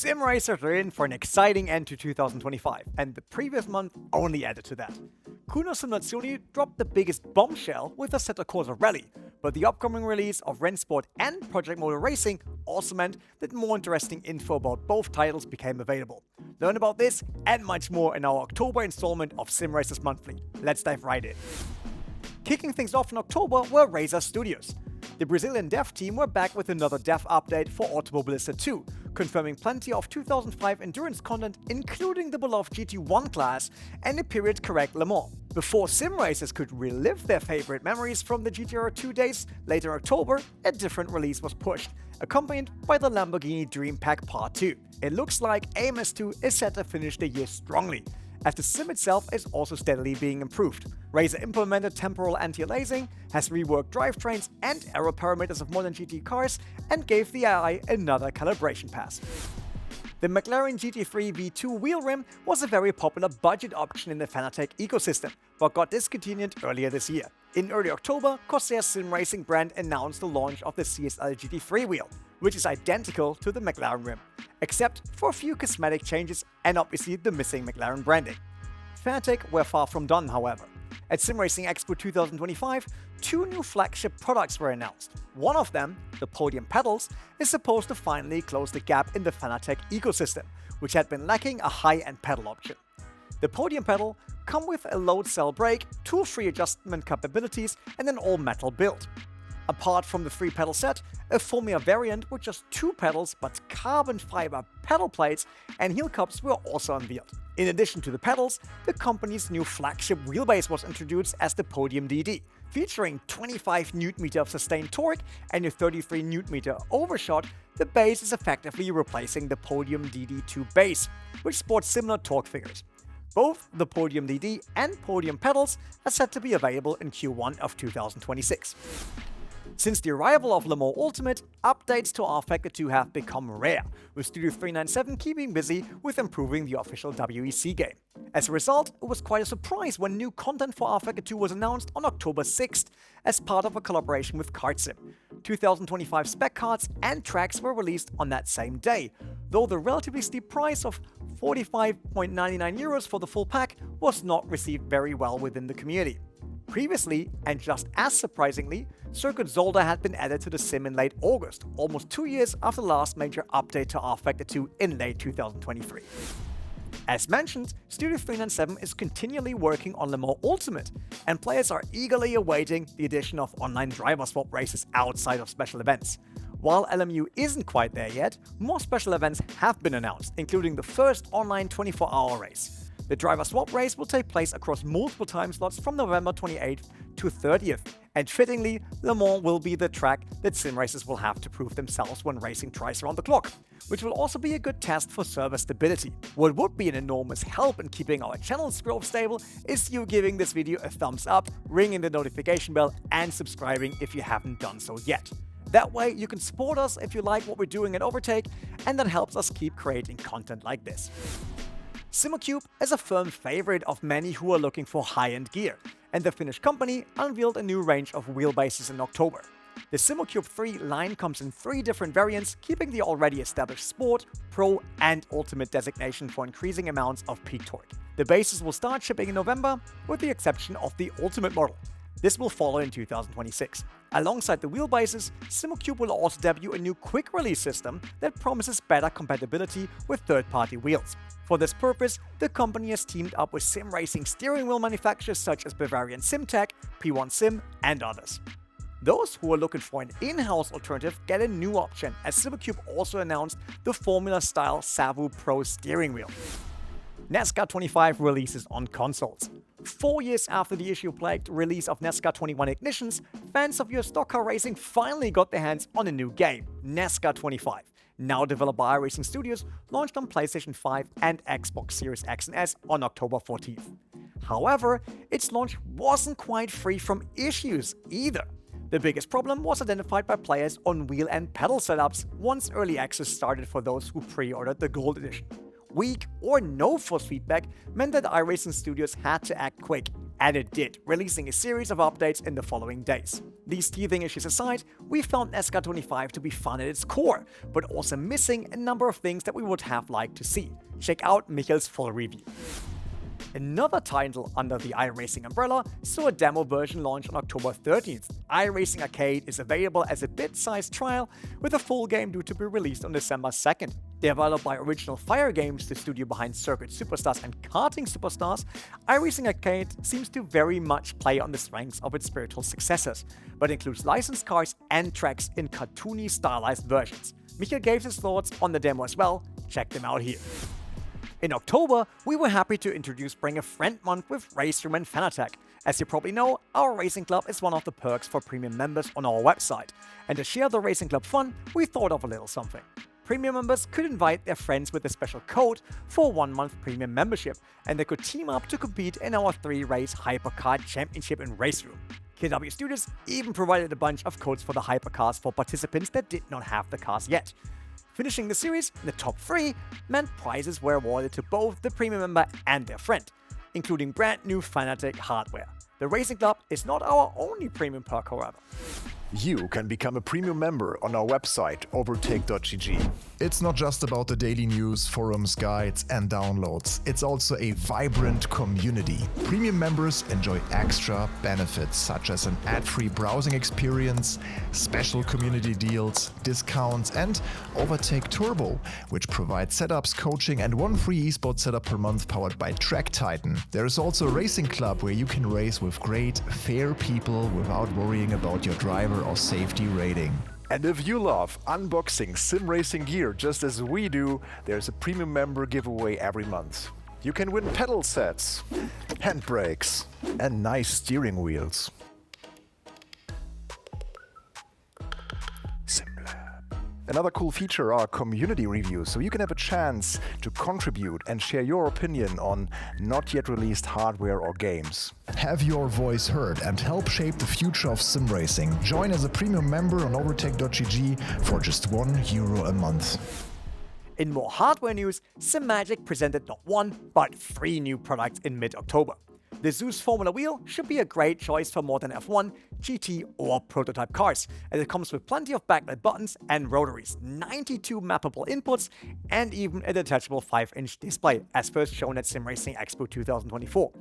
Sim racers are in for an exciting end to 2025, and the previous month only added to that. Kunos dropped the biggest bombshell with Assetto Corsa Rally, but the upcoming release of Rennsport and Project Motor Racing also meant that more interesting info about both titles became available. Learn about this and much more in our October installment of Sim Racers Monthly. Let's dive right in. Kicking things off in October were Razer Studios. The Brazilian dev team were back with another dev update for Automobilista 2, confirming plenty of 2005 endurance content including the beloved GT1 class and a period-correct Le Mans. Before sim racers could relive their favorite memories from the GTR2 days, later in October, a different release was pushed, accompanied by the Lamborghini Dream Pack Part 2. It looks like AMS2 is set to finish the year strongly, as the sim itself is also steadily being improved. Razer implemented temporal anti-aliasing, has reworked drivetrains and aero parameters of modern GT cars, and gave the AI another calibration pass. The McLaren GT3 V2 wheel rim was a very popular budget option in the Fanatec ecosystem, but got discontinued earlier this year. In early October, Corsair's SimRacing brand announced the launch of the CSL GT3 wheel, which is identical to the McLaren rim, except for a few cosmetic changes and obviously the missing McLaren branding. Fanatec were far from done, however. At SimRacing Expo 2025, two new flagship products were announced. One of them, the Podium Pedals, is supposed to finally close the gap in the Fanatec ecosystem, which had been lacking a high-end pedal option. The Podium Pedal come with a load cell brake, tool-free adjustment capabilities, and an all-metal build. Apart from the 3-pedal set, a Formula variant with just 2 pedals but carbon fiber pedal plates and heel cups were also unveiled. In addition to the pedals, the company's new flagship wheelbase was introduced as the Podium DD, featuring 25 Nm of sustained torque and a 33 Nm overshot. The base is effectively replacing the Podium DD2 base, which sports similar torque figures. Both the Podium DD and Podium pedals are set to be available in Q1 of 2026. Since the arrival of Le Mans Ultimate, updates to rFactor 2 have become rare, with Studio 397 keeping busy with improving the official WEC game. As a result, it was quite a surprise when new content for rFactor 2 was announced on October 6th as part of a collaboration with KartSim. 2025 spec cards and tracks were released on that same day, though the relatively steep price of 45.99 euros for the full pack was not received very well within the community. Previously, and just as surprisingly, Circuit Zolder had been added to the sim in late August, almost 2 years after the last major update to rFactor 2 in late 2023. As mentioned, Studio 397 is continually working on Le Mans Ultimate, and players are eagerly awaiting the addition of online driver swap races outside of special events. While LMU isn't quite there yet, more special events have been announced, including the first online 24-hour race. The driver swap race will take place across multiple time slots from November 28th to 30th, and fittingly, Le Mans will be the track that sim racers will have to prove themselves when racing twice around the clock, which will also be a good test for server stability. What would be an enormous help in keeping our channel's growth stable is you giving this video a thumbs up, ringing the notification bell, and subscribing if you haven't done so yet. That way, you can support us if you like what we're doing at OverTake, and that helps us keep creating content like this. Simucube is a firm favorite of many who are looking for high-end gear, and the Finnish company unveiled a new range of wheelbases in October. The Simucube 3 line comes in 3 different variants, keeping the already established Sport, Pro, and Ultimate designation for increasing amounts of peak torque. The bases will start shipping in November, with the exception of the Ultimate model. This will follow in 2026. Alongside the wheelbases, Simucube will also debut a new quick-release system that promises better compatibility with third-party wheels. For this purpose, the company has teamed up with sim racing steering wheel manufacturers such as Bavarian SimTech, P1 Sim, and others. Those who are looking for an in-house alternative get a new option, as Simucube also announced the Formula-style Savu Pro steering wheel. NASCAR 25 releases on consoles. 4 years after the issue-plagued release of NASCAR 21 Ignitions, fans of your stock car racing finally got their hands on a new game, NASCAR 25. Now developed by iRacing Studios, launched on PlayStation 5 and Xbox Series X and S on October 14th. However, its launch wasn't quite free from issues either. The biggest problem was identified by players on wheel and pedal setups once early access started for those who pre-ordered the Gold Edition. Weak or no force feedback meant that iRacing Studios had to act quick And it did, releasing a series of updates in the following days. These teething issues aside, we found NASCAR 25 to be fun at its core, but also missing a number of things that we would have liked to see. Check out Michel's full review. Another title under the iRacing umbrella saw a demo version launch on October 13th. iRacing Arcade is available as a bit-sized trial, with a full game due to be released on December 2nd. Developed by Original Fire Games, the studio behind Circuit Superstars and Karting Superstars, iRacing Arcade seems to very much play on the strengths of its spiritual successors, but includes licensed cars and tracks in cartoony stylized versions. Michael gave his thoughts on the demo as well. Check them out here. In October, we were happy to introduce Bring a Friend month with RaceRoom and Fanatec. As you probably know, our racing club is one of the perks for premium members on our website. And to share the racing club fun, we thought of a little something. Premium members could invite their friends with a special code for a 1-month premium membership, and they could team up to compete in our 3-race Hypercar Championship in RaceRoom. KW Studios even provided a bunch of codes for the hypercars for participants that did not have the cars yet. Finishing the series in the top 3 meant prizes were awarded to both the premium member and their friend, including brand new Fanatec hardware. The Racing Club is not our only premium perk, however. You can become a premium member on our website, overtake.gg. It's not just about the daily news, forums, guides, and downloads. It's also a vibrant community. Premium members enjoy extra benefits such as an ad-free browsing experience, special community deals, discounts, and OverTake Turbo, which provides setups, coaching, and 1 free esports setup per month powered by Track Titan. There is also a racing club where you can race with great, fair people without worrying about your driver or safety rating. And if you love unboxing sim racing gear just as we do, there's a premium member giveaway every month. You can win pedal sets, handbrakes, and nice steering wheels. Another cool feature are community reviews, so you can have a chance to contribute and share your opinion on not yet released hardware or games. Have your voice heard and help shape the future of sim racing. Join as a premium member on overtake.gg for just €1 a month. In more hardware news, Simagic presented not 1, but 3 new products in mid-October. The Zeus Formula Wheel should be a great choice for modern F1, GT or prototype cars, as it comes with plenty of backlit buttons and rotaries, 92 mappable inputs, and even a detachable 5-inch display, as first shown at SimRacing Expo 2024.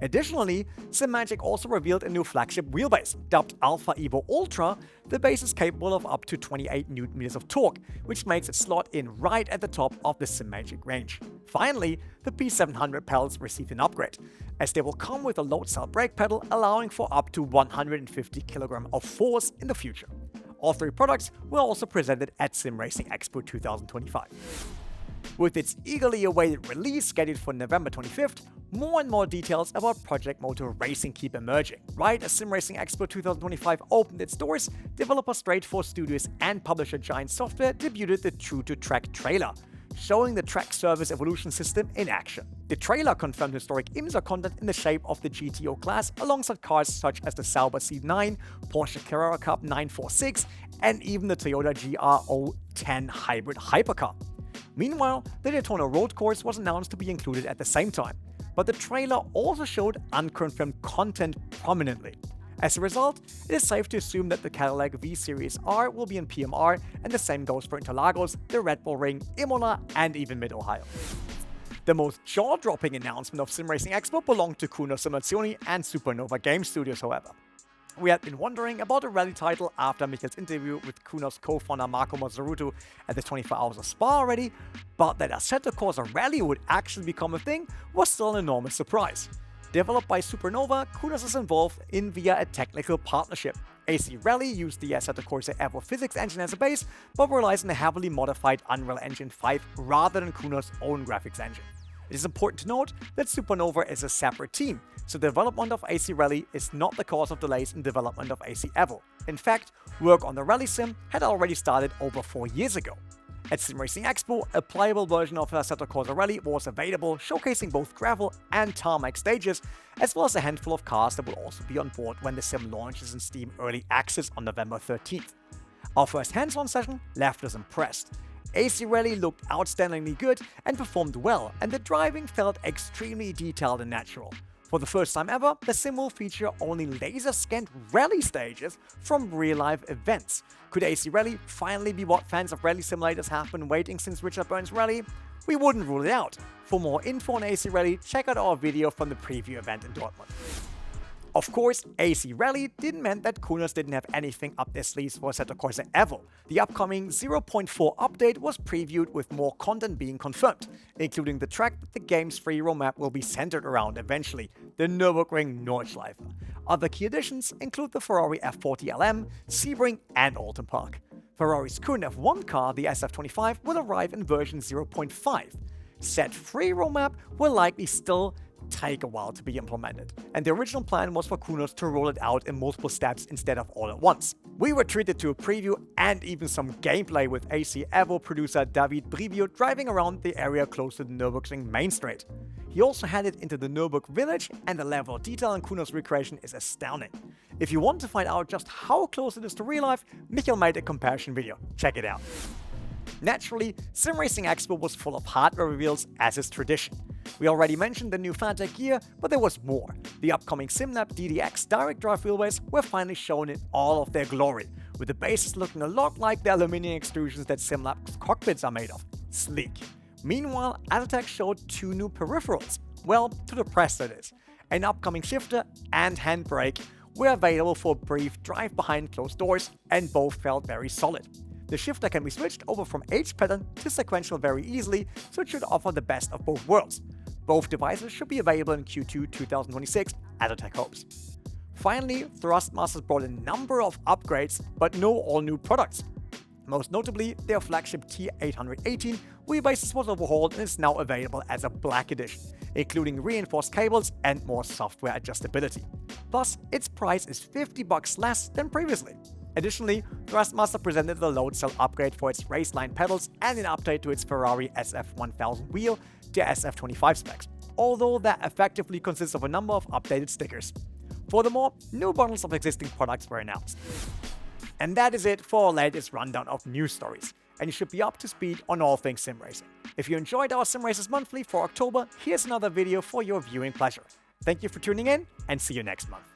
Additionally, Simagic also revealed a new flagship wheelbase, dubbed Alpha EVO Ultra. The base is capable of up to 28 Nm of torque, which makes it slot in right at the top of the Simagic range. Finally, the P700 pedals received an upgrade, as they will come with a load cell brake pedal allowing for up to 150 kg of force in the future. All 3 products were also presented at SimRacing Expo 2025. With its eagerly awaited release scheduled for November 25th, more and more details about Project Motor Racing keep emerging. Right as SimRacing Expo 2025 opened its doors, developer Straight4 Studios and publisher Giant Software debuted the True to Track trailer, showing the track service evolution system in action. The trailer confirmed historic IMSA content in the shape of the GTO class alongside cars such as the Sauber C9, Porsche Carrera Cup 946, and even the Toyota GR010 hybrid hypercar. Meanwhile, the Daytona Road Course was announced to be included at the same time, but the trailer also showed unconfirmed content prominently. As a result, it is safe to assume that the Cadillac V Series R will be in PMR, and the same goes for Interlagos, the Red Bull Ring, Imola, and even Mid-Ohio. The most jaw-dropping announcement of SimRacing Expo belonged to Kunos and Supernova Game Studios, however. We had been wondering about a rally title after Michel's interview with Kunos co-founder Marco Mazzaruto at the 24 Hours of Spa already, but that Assetto Corsa Rally would actually become a thing was still an enormous surprise. Developed by Supernova, Kunos is involved in via a technical partnership. AC Rally used the Assetto Corsa EVO physics engine as a base, but relies on a heavily modified Unreal Engine 5 rather than Kunos' own graphics engine. It is important to note that Supernova is a separate team, so the development of AC Rally is not the cause of delays in development of AC EVO. In fact, work on the Rally Sim had already started over 4 years ago. At SimRacing Expo, a playable version of Assetto Corsa Rally was available, showcasing both gravel and tarmac stages, as well as a handful of cars that will also be on board when the sim launches in Steam Early Access on November 13th. Our first hands-on session left us impressed. AC Rally looked outstandingly good and performed well, and the driving felt extremely detailed and natural. For the first time ever, the sim will feature only laser-scanned rally stages from real-life events. Could AC Rally finally be what fans of rally simulators have been waiting since Richard Burns Rally? We wouldn't rule it out. For more info on AC Rally, check out our video from the preview event in Dortmund. Of course, AC Rally didn't mean that Kunos didn't have anything up their sleeves for Assetto Corsa EVO. The upcoming 0.4 update was previewed with more content being confirmed, including the track that the game's Freeroam map will be centered around eventually, the Nürburgring Nordschleife. Other key additions include the Ferrari F40 LM, Sebring and Alton Park. Ferrari's current F1 car, the SF25, will arrive in version 0.5. Said Freeroam map will likely still take a while to be implemented, and the original plan was for Kunos to roll it out in multiple steps instead of all at once. We were treated to a preview and even some gameplay with AC EVO producer David Brivio driving around the area close to the Nürburgring main straight. He also headed into the Nürburg village, and the level of detail in Kunos' recreation is astounding. If you want to find out just how close it is to real life, Michael made a comparison video. Check it out. Naturally, SimRacing Expo was full of hardware reveals as is tradition. We already mentioned the new Fanatec gear, but there was more. The upcoming SimLab DDX direct drive wheelbase were finally shown in all of their glory, with the bases looking a lot like the aluminum extrusions that SimLab's cockpits are made of. Sleek. Meanwhile, Autotech showed two new peripherals. Well, to the press that is. An upcoming shifter and handbrake were available for a brief drive behind closed doors, and both felt very solid. The shifter can be switched over from H pattern to sequential very easily, so it should offer the best of both worlds. Both devices should be available in Q2 2026, Autotech hopes. Finally, Thrustmasters brought a number of upgrades, but no all-new products. Most notably, their flagship T818 Wheelbases was overhauled and is now available as a black edition, including reinforced cables and more software adjustability. Plus, its price is $50 less than previously. Additionally, Thrustmaster presented the load cell upgrade for its raceline pedals and an update to its Ferrari SF1000 wheel to SF25 specs, although that effectively consists of a number of updated stickers. Furthermore, new bundles of existing products were announced. And that is it for our latest rundown of news stories, and you should be up to speed on all things sim racing. If you enjoyed our Sim Races Monthly for October, here's another video for your viewing pleasure. Thank you for tuning in, and see you next month.